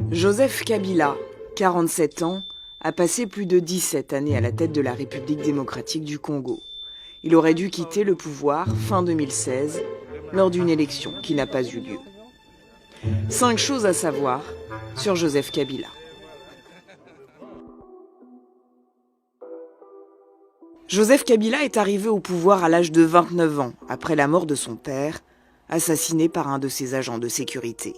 Joseph Kabila, 47 ans, a passé plus de 17 années à la tête de la République démocratique du Congo. Il aurait dû quitter le pouvoir fin 2016 lors d'une élection qui n'a pas eu lieu. 5 choses à savoir sur Joseph Kabila. Joseph Kabila est arrivé au pouvoir à l'âge de 29 ans, après la mort de son père, assassiné par un de ses agents de sécurité.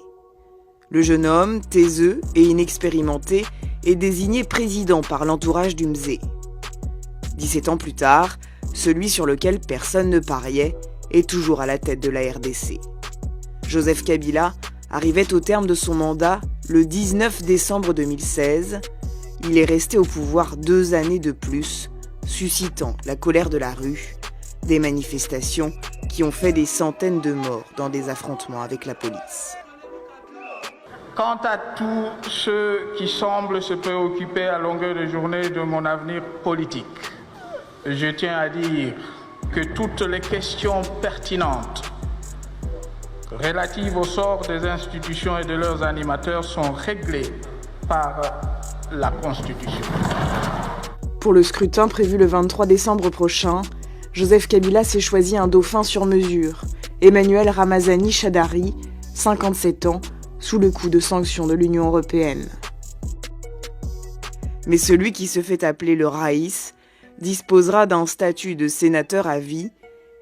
Le jeune homme, taiseux et inexpérimenté, est désigné président par l'entourage du Mzee. 17 ans plus tard, celui sur lequel personne ne pariait est toujours à la tête de la RDC. Joseph Kabila arrivait au terme de son mandat le 19 décembre 2016. Il est resté au pouvoir 2 années de plus, suscitant la colère de la rue, des manifestations qui ont fait des centaines de morts dans des affrontements avec la police. Quant à tous ceux qui semblent se préoccuper à longueur de journée de mon avenir politique, je tiens à dire que toutes les questions pertinentes relatives au sort des institutions et de leurs animateurs sont réglées par la Constitution. Pour le scrutin prévu le 23 décembre prochain, Joseph Kabila s'est choisi un dauphin sur mesure, Emmanuel Ramazani Shadari, 57 ans, sous le coup de sanctions de l'Union européenne. Mais celui qui se fait appeler le Raïs disposera d'un statut de sénateur à vie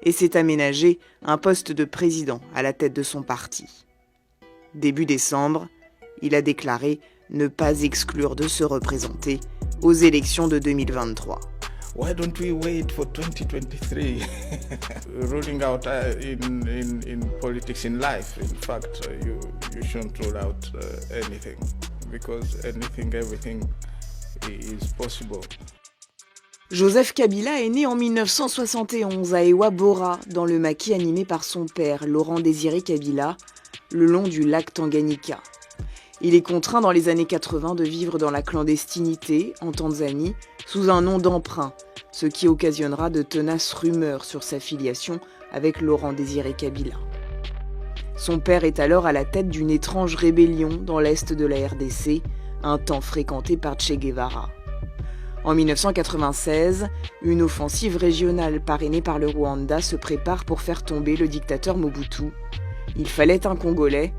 et s'est aménagé un poste de président à la tête de son parti. Début décembre, il a déclaré ne pas exclure de se représenter aux élections de 2023. Why don't we wait for 2023? Ruling out in politics in life. In fact, you shouldn't rule out anything because everything is possible. Joseph Kabila est né en 1971 à Ewa Bora, dans le maquis animé par son père, Laurent Désiré Kabila, le long du lac Tanganyika. Il est contraint dans les années 80 de vivre dans la clandestinité, en Tanzanie, sous un nom d'emprunt, ce qui occasionnera de tenaces rumeurs sur sa filiation avec Laurent Désiré Kabila. Son père est alors à la tête d'une étrange rébellion dans l'est de la RDC, un temps fréquentée par Che Guevara. En 1996, une offensive régionale parrainée par le Rwanda se prépare pour faire tomber le dictateur Mobutu. Il fallait un Congolais.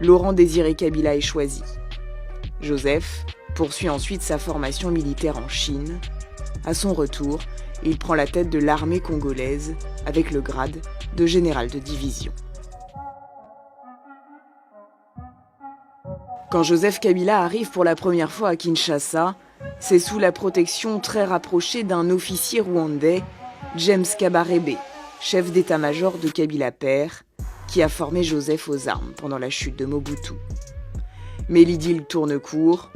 Laurent Désiré Kabila est choisi. Joseph poursuit ensuite sa formation militaire en Chine. À son retour, il prend la tête de l'armée congolaise avec le grade de général de division. Quand Joseph Kabila arrive pour la première fois à Kinshasa, c'est sous la protection très rapprochée d'un officier rwandais, James Kabarebe, chef d'état-major de Kabila père, qui a formé Joseph aux armes pendant la chute de Mobutu. Mais l'idylle tourne court.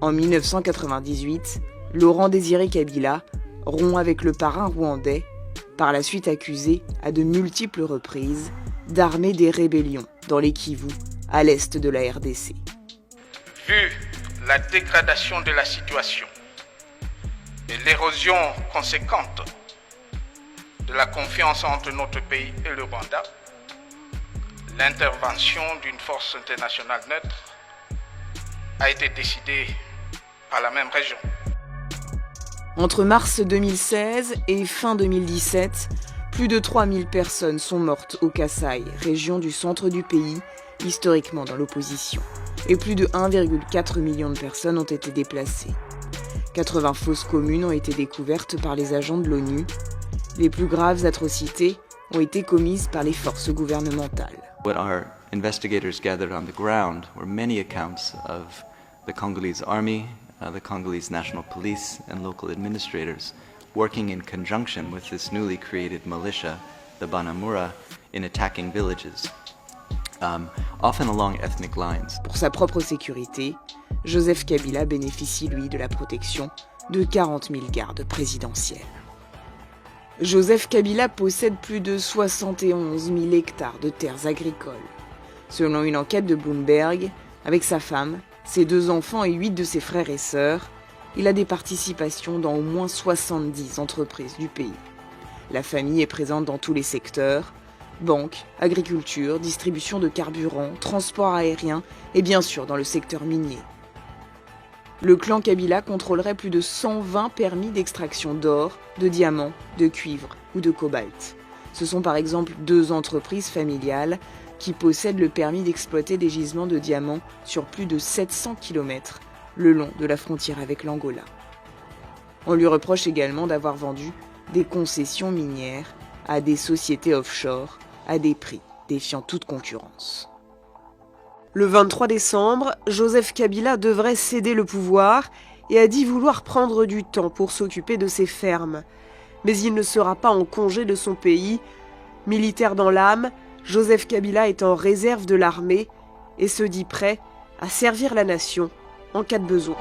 En 1998, Laurent Désiré Kabila rompt avec le parrain rwandais, par la suite accusé à de multiples reprises d'armer des rébellions dans les Kivu, à l'est de la RDC. Vu la dégradation de la situation et l'érosion conséquente de la confiance entre notre pays et le Rwanda, l'intervention d'une force internationale neutre a été décidée par la même région. Entre mars 2016 et fin 2017, plus de 3000 personnes sont mortes au Kasaï, région du centre du pays, historiquement dans l'opposition. Et plus de 1,4 million de personnes ont été déplacées. 80 fosses communes ont été découvertes par les agents de l'ONU. Les plus graves atrocités ont été commises par les forces gouvernementales. What our investigators gathered on the ground were many accounts of the Congolese army, the Congolese National Police, and local administrators working in conjunction with this newly created militia, the Banamura, in attacking villages, often along ethnic lines. Pour sa propre sécurité, Joseph Kabila bénéficie, lui, de la protection de 40 000 gardes présidentiels. Joseph Kabila possède plus de 71 000 hectares de terres agricoles. Selon une enquête de Bloomberg, avec sa femme, ses 2 enfants et 8 de ses frères et sœurs, il a des participations dans au moins 70 entreprises du pays. La famille est présente dans tous les secteurs, Banque, agriculture, distribution de carburant, transport aérien et bien sûr dans le secteur minier. Le clan Kabila contrôlerait plus de 120 permis d'extraction d'or, de diamants, de cuivre ou de cobalt. Ce sont par exemple 2 entreprises familiales qui possèdent le permis d'exploiter des gisements de diamants sur plus de 700 km le long de la frontière avec l'Angola. On lui reproche également d'avoir vendu des concessions minières à des sociétés offshore à des prix défiant toute concurrence. Le 23 décembre, Joseph Kabila devrait céder le pouvoir et a dit vouloir prendre du temps pour s'occuper de ses fermes. Mais il ne sera pas en congé de son pays. Militaire dans l'âme, Joseph Kabila est en réserve de l'armée et se dit prêt à servir la nation en cas de besoin.